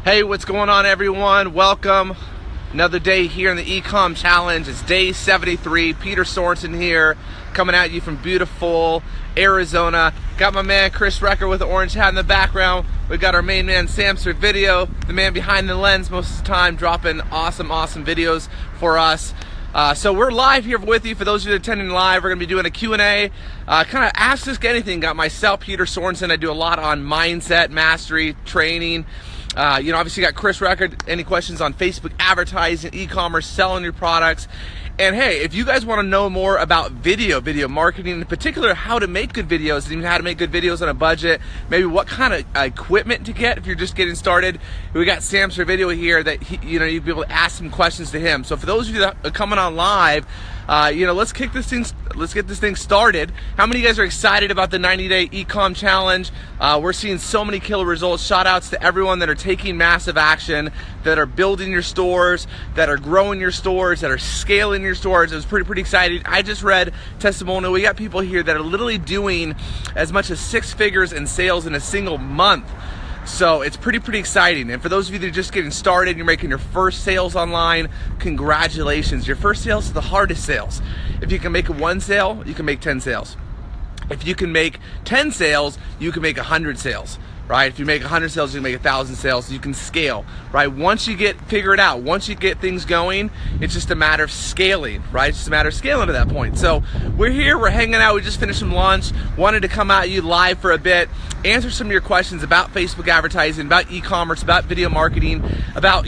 Hey, what's going on, everyone? Welcome. Another day here in the e-com challenge. It's day 73. Peter Sorensen here, coming at you from beautiful Arizona. Got my man Chris Recker with the orange hat in the background. We got our main man Sam Servideo, the man behind the lens most of the time, dropping awesome videos for us. So we're live here with you. For those of you attending live, we're going to be doing a Q&A. Kind of ask us anything. Got myself, Peter Sorensen. I do a lot on mindset, mastery, training. Obviously got Chris Recker. Any questions on Facebook advertising, e-commerce, selling your products? And hey, if you guys want to know more about video marketing, in particular how to make good videos, and even how to make good videos on a budget, maybe what kind of equipment to get if you're just getting started, we got Sam Servideo here that you'd be able to ask some questions to him. So for those of you that are coming on live, let's get this thing started. How many of you guys are excited about the 90-day e-com challenge? We're seeing so many killer results. Shout outs to everyone that are taking massive action, that are building your stores, that are growing your stores, that are scaling your stores. It was pretty exciting. I just read testimonial. We got people here that are literally doing as much as 6 figures in sales in a single month. So it's pretty exciting. And for those of you that are just getting started, you're making your first sales online, congratulations. Your first sales is the hardest sales. If you can make 1 sale, you can make 10 sales. If you can make 10 sales, you can make 100 sales. Right? If you make 100 sales, you can make 1,000 sales. You can scale, right? Once you get figured out, once you get things going, it's just a matter of scaling, right? It's just a matter of scaling to that point. So we're here, we're hanging out. We just finished some lunch. Wanted to come at you live for a bit, answer some of your questions about Facebook advertising, about e-commerce, about video marketing, about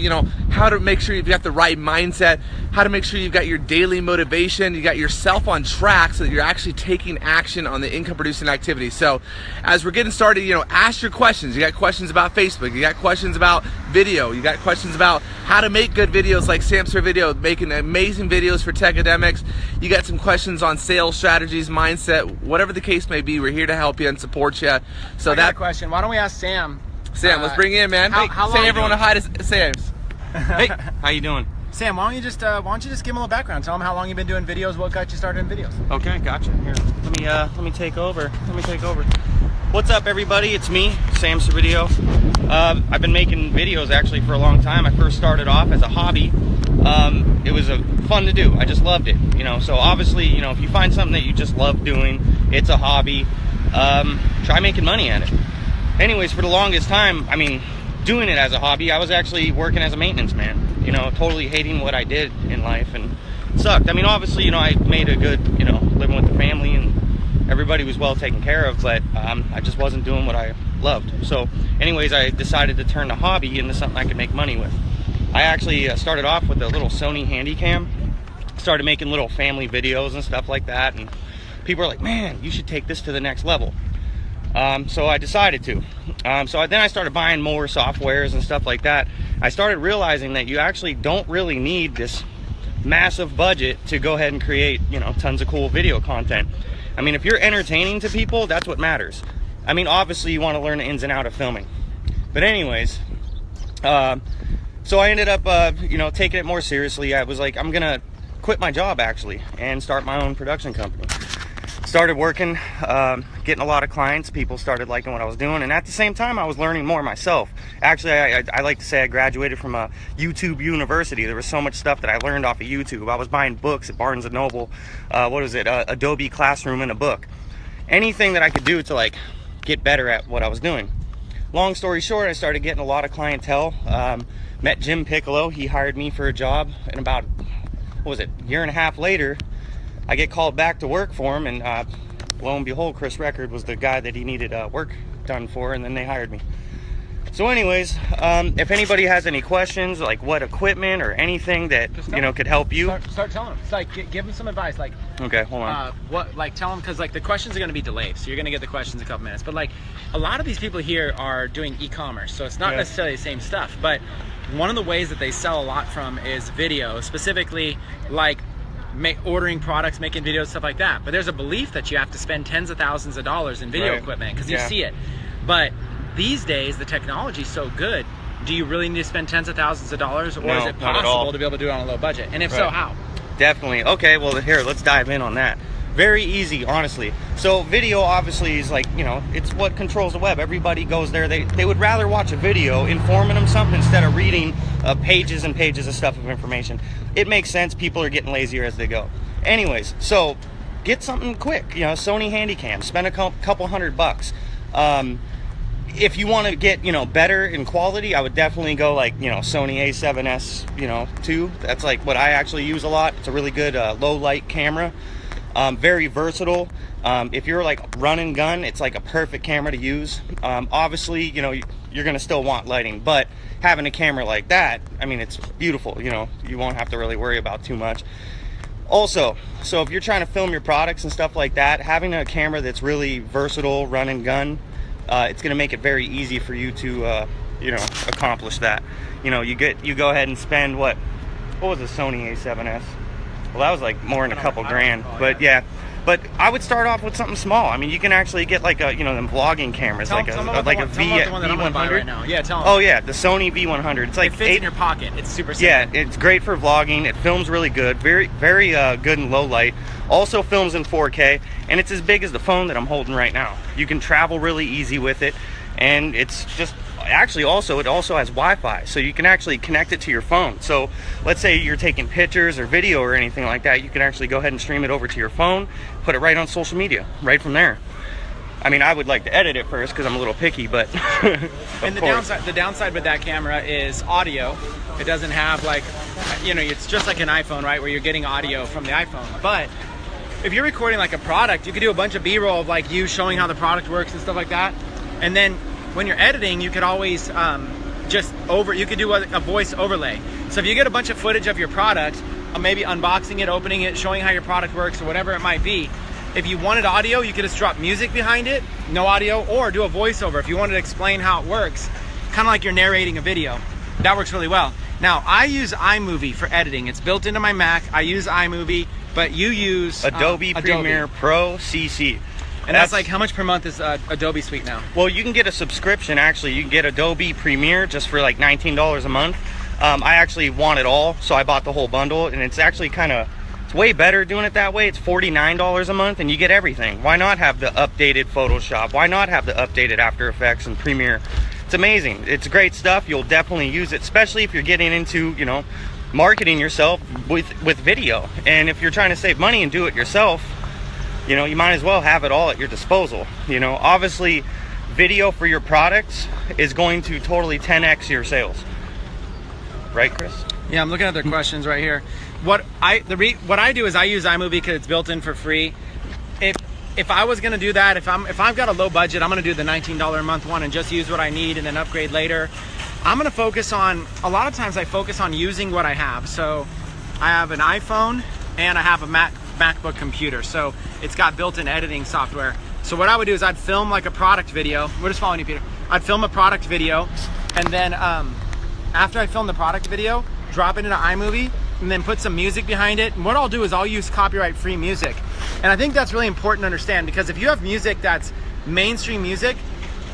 how to make sure you've got the right mindset, how to make sure you've got your daily motivation, you got yourself on track so that you're actually taking action on the income producing activity. So as we're getting started, ask your questions. You got questions about Facebook, you got questions about video, you got questions about how to make good videos like Sam Servideo, making amazing videos for tech academics. You got some questions on sales strategies, mindset, whatever the case may be. We're here to help you and support you. So I got a question. Why don't we ask Sam? Sam, let's bring you in, man. How Say long everyone to hi to Sam's. Hey, how you doing? Sam, why don't you just give him a little background? Tell him how long you've been doing videos, what got you started in videos. Okay, gotcha. Here, let me take over. What's up, everybody? It's me, Sam Servideo. I've been making videos actually for a long time. I first started off as a hobby. It was fun to do. I just loved it. So obviously, if you find something that you just love doing, it's a hobby. Try making money at it. Anyways, for the longest time, doing it as a hobby, I was actually working as a maintenance man. Totally hating what I did in life, and it sucked. Obviously, I made a good, living with the family, and everybody was well taken care of, but I just wasn't doing what I loved. So anyways, I decided to turn the hobby into something I could make money with. I actually started off with a little Sony Handycam, started making little family videos and stuff like that, and people were like, man, you should take this to the next level. So I decided to. Then I started buying more softwares and stuff like that. I started realizing that you actually don't really need this massive budget to go ahead and create, tons of cool video content. If you're entertaining to people, that's what matters. Obviously you want to learn the ins and outs of filming. But anyways, so I ended up, taking it more seriously. I was like, I'm gonna quit my job actually and start my own production company. Started working, getting a lot of clients. People started liking what I was doing, and at the same time I was learning more myself. Actually, I like to say I graduated from a YouTube university. There was so much stuff that I learned off of YouTube. I was buying books at Barnes & Noble, Adobe Classroom and a book. Anything that I could do to get better at what I was doing. Long story short, I started getting a lot of clientele. Met Jim Piccolo. He hired me for a job, and about, a year and a half later, I get called back to work for him, and lo and behold, Chris Recker was the guy that he needed work done for, and then they hired me. So anyways, if anybody has any questions, like what equipment or anything that could help you, start telling them. It's like give them some advice. Like, okay, hold on. Tell them, because the questions are going to be delayed, so you're going to get the questions in a couple minutes. But a lot of these people here are doing e-commerce, so it's not necessarily the same stuff. But one of the ways that they sell a lot from is video, specifically ordering products, making videos, stuff like that. But there's a belief that you have to spend tens of thousands of dollars in video equipment because you see it. But these days the technology is so good. Do you really need to spend tens of thousands of dollars, or is it possible to be able to do it on a low budget? And if so, how? Definitely. Okay, well here, let's dive in on that. Very easy, honestly. So video obviously is like, you know, it's what controls the web. Everybody goes there. They would rather watch a video informing them something instead of reading pages and pages of stuff of information. It makes sense. People are getting lazier as they go. Anyways, so get something quick. You know, Sony Handycam. Spend a couple $100. If you want to get, you know, better in quality, I would definitely go like, you know, Sony A7S, you know, 2. That's like what I actually use a lot. It's a really good low light camera. Very versatile. If you're like run and gun, it's like a perfect camera to use. Obviously, you know, you're gonna still want lighting, but having a camera like that, I mean, it's beautiful. You know, you won't have to really worry about too much. Also, so if you're trying to film your products and stuff like that, having a camera that's really versatile, run and gun, it's gonna make it very easy for you to, you know, accomplish that. You know, you go ahead and spend what was a Sony A7S? Well, that was like more than a couple grand, but yeah. But I would start off with something small. I mean, you can actually get like a, you know, them vlogging cameras, like a V100 right now. Yeah, tell them. Oh yeah, the Sony V100. It's like it fits in your pocket. It's super simple. Yeah, it's great for vlogging. It films really good. Very good in low light. Also films in 4K, and it's as big as the phone that I'm holding right now. You can travel really easy with it, and it's just actually also it also has Wi-Fi, so you can actually connect it to your phone. So let's say you're taking pictures or video or anything like that, you can actually go ahead and stream it over to your phone, put it right on social media right from there. I mean, I would like to edit it first because I'm a little picky, but and the downside with that camera is audio. It doesn't have like, you know, it's just like an iPhone, right, where you're getting audio from the iPhone. But if you're recording like a product, you could do a bunch of B-roll of like you showing how the product works and stuff like that. And then when you're editing, you could always you could do a voice overlay. So if you get a bunch of footage of your product, maybe unboxing it, opening it, showing how your product works or whatever it might be, if you wanted audio, you could just drop music behind it, no audio, or do a voiceover if you wanted to explain how it works, kind of like you're narrating a video. That works really well. Now, I use iMovie for editing. It's built into my Mac. I use iMovie, but you use Adobe Premiere Pro CC. And that's like, how much per month is Adobe Suite now? Well, you can get a subscription, actually. You can get Adobe Premiere just for like $19 a month. I actually want it all, so I bought the whole bundle, and it's actually it's way better doing it that way. It's $49 a month, and you get everything. Why not have the updated Photoshop? Why not have the updated After Effects and Premiere? It's amazing. It's great stuff. You'll definitely use it, especially if you're getting into, you know, marketing yourself with video. And if you're trying to save money and do it yourself, you know, you might as well have it all at your disposal. You know, obviously, video for your products is going to totally 10x your sales. Right, Chris? Yeah, I'm looking at their questions right here. What I do is I use iMovie because it's built in for free. If I was gonna do that, if I've got a low budget, I'm gonna do the $19 a month one and just use what I need and then upgrade later. I'm gonna focus on, a lot of times I focus on using what I have. So I have an iPhone and I have a MacBook computer. So it's got built-in editing software. So what I would do is I'd film like a product video. We're just following you, Peter. I'd film a product video, and then after I film the product video, drop it into iMovie, and then put some music behind it. And what I'll do is I'll use copyright-free music. And I think that's really important to understand, because if you have music that's mainstream music,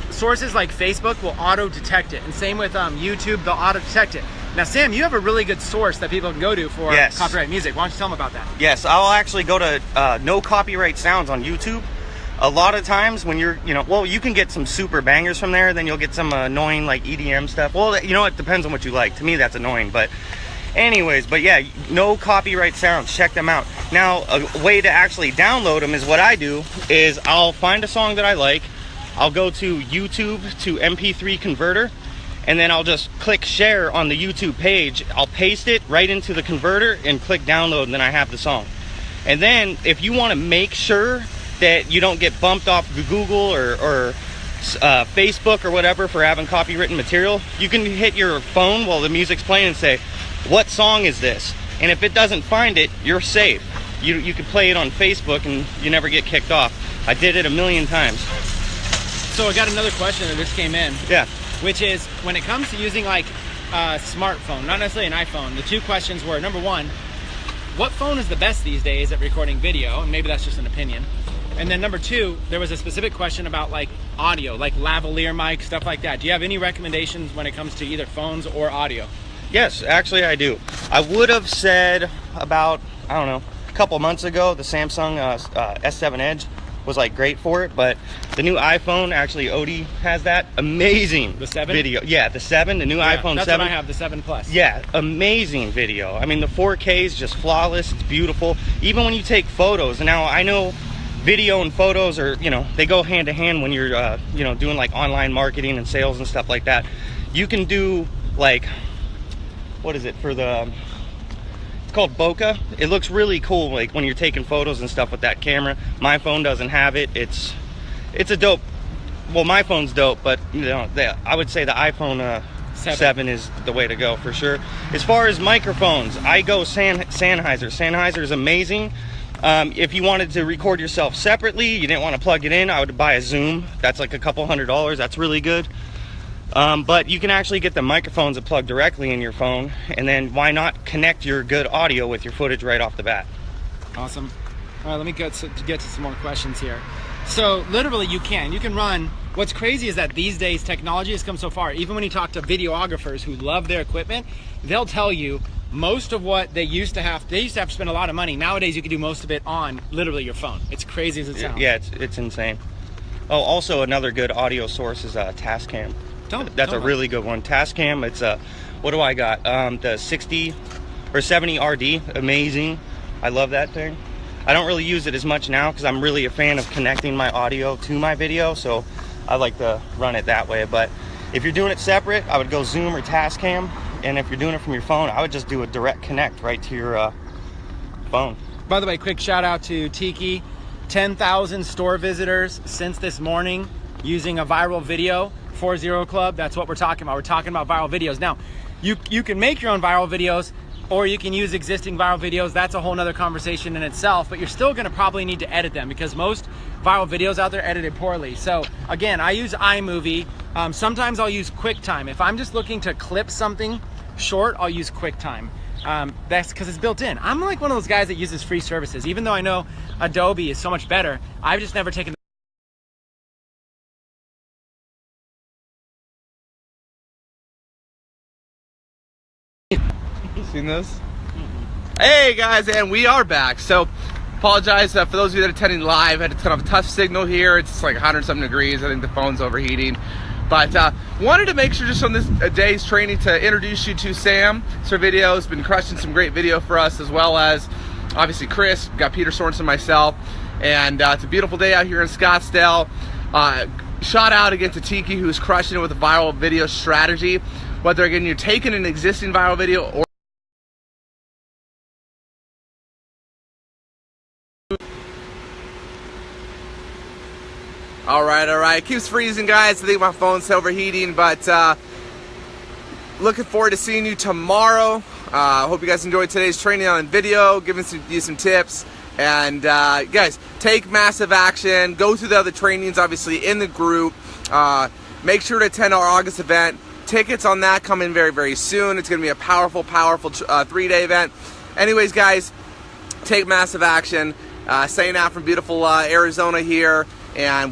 sources like Facebook will auto-detect it. And same with YouTube, they'll auto-detect it. Now, Sam, you have a really good source that people can go to for copyright music. Why don't you tell them about that? Yes, I'll actually go to No Copyright Sounds on YouTube. A lot of times when you're, you know, well, you can get some super bangers from there, then you'll get some annoying like EDM stuff. Well, you know, it depends on what you like. To me, that's annoying, but anyways, but yeah, No Copyright Sounds, check them out. Now, a way to actually download them is what I do is I'll find a song that I like, I'll go to YouTube to MP3 converter, and then I'll just click share on the YouTube page. I'll paste it right into the converter and click download, and then I have the song. And then if you want to make sure that you don't get bumped off Google or Facebook or whatever for having copywritten material, you can hit your phone while the music's playing and say, what song is this? And if it doesn't find it, you're safe. You can play it on Facebook and you never get kicked off. I did it a million times. So I got another question that just came in. Yeah. Which is, when it comes to using like a smartphone, not necessarily an iPhone, the two questions were, number one, what phone is the best these days at recording video? And maybe that's just an opinion. And then number two, there was a specific question about like audio, like lavalier mic, stuff like that. Do you have any recommendations when it comes to either phones or audio? Yes, actually I do. I would have said about, I don't know, a couple months ago, the Samsung S7 Edge. was like great for it, but the new iPhone, actually Odie has that amazing The 7? video. Yeah, the 7, the new iPhone 7. That's what I have, the 7 Plus. Yeah, amazing video. I mean, the 4K is just flawless. It's beautiful. Even when you take photos. And now I know video and photos are, you know, they go hand to hand when you're, you know, doing like online marketing and sales and stuff like that. You can do like, what is it for the, it's called bokeh. It looks really cool, like when you're taking photos and stuff with that camera. My phone doesn't have it. It's a dope, well, my phone's dope, but you know, I would say the iPhone 7 is the way to go for sure. As far as microphones, I go Sennheiser. Sennheiser is amazing. If you wanted to record yourself separately, you didn't want to plug it in, I would buy a Zoom. That's like a couple $100. That's really good. But you can actually get the microphones that plug directly in your phone, and then why not connect your good audio with your footage right off the bat? Awesome. All right, let me get to some more questions here. So literally you can run, what's crazy is that these days technology has come so far. Even when you talk to videographers who love their equipment, they'll tell you most of what they used to have to spend a lot of money. Nowadays you can do most of it on literally your phone. It's crazy as it sounds. Yeah, it's insane. Oh, also another good audio source is Tascam. That's a really good one. Tascam, it's what do I got? The 60 or 70 RD, amazing. I love that thing. I don't really use it as much now because I'm really a fan of connecting my audio to my video, so I like to run it that way. But if you're doing it separate, I would go Zoom or Tascam. And if you're doing it from your phone, I would just do a direct connect right to your phone. By the way, quick shout out to Tiki. 10,000 store visitors since this morning using a viral video. 40 Club, that's what we're talking about. We're talking about viral videos. Now, you can make your own viral videos, or you can use existing viral videos. That's a whole nother conversation in itself, but you're still gonna probably need to edit them because most viral videos out there edited poorly. So again, I use iMovie. Sometimes I'll use QuickTime. If I'm just looking to clip something short, I'll use QuickTime. That's because it's built in. I'm like one of those guys that uses free services. Even though I know Adobe is so much better, I've just never taken Seen this? Hey guys, and we are back. So apologize for those of you that are attending live. I had kind of a tough signal here. It's like 100-something degrees. I think the phone's overheating. But wanted to make sure just on this day's training to introduce you to Sam. Servideo has been crushing some great video for us, as well as obviously Chris. We've got Peter Sorensen, myself, and it's a beautiful day out here in Scottsdale. Shout out again to Tiki, who's crushing it with a viral video strategy. Whether again you're taking an existing viral video or all right, it keeps freezing, guys. I think my phone's overheating, but looking forward to seeing you tomorrow. Hope you guys enjoyed today's training on video, giving you some tips. And guys, take massive action. Go through the other trainings, obviously, in the group. Make sure to attend our August event. Tickets on that come in very, very soon. It's going to be a powerful 3-day event. Anyways, guys, take massive action. Saying out from beautiful Arizona here, and we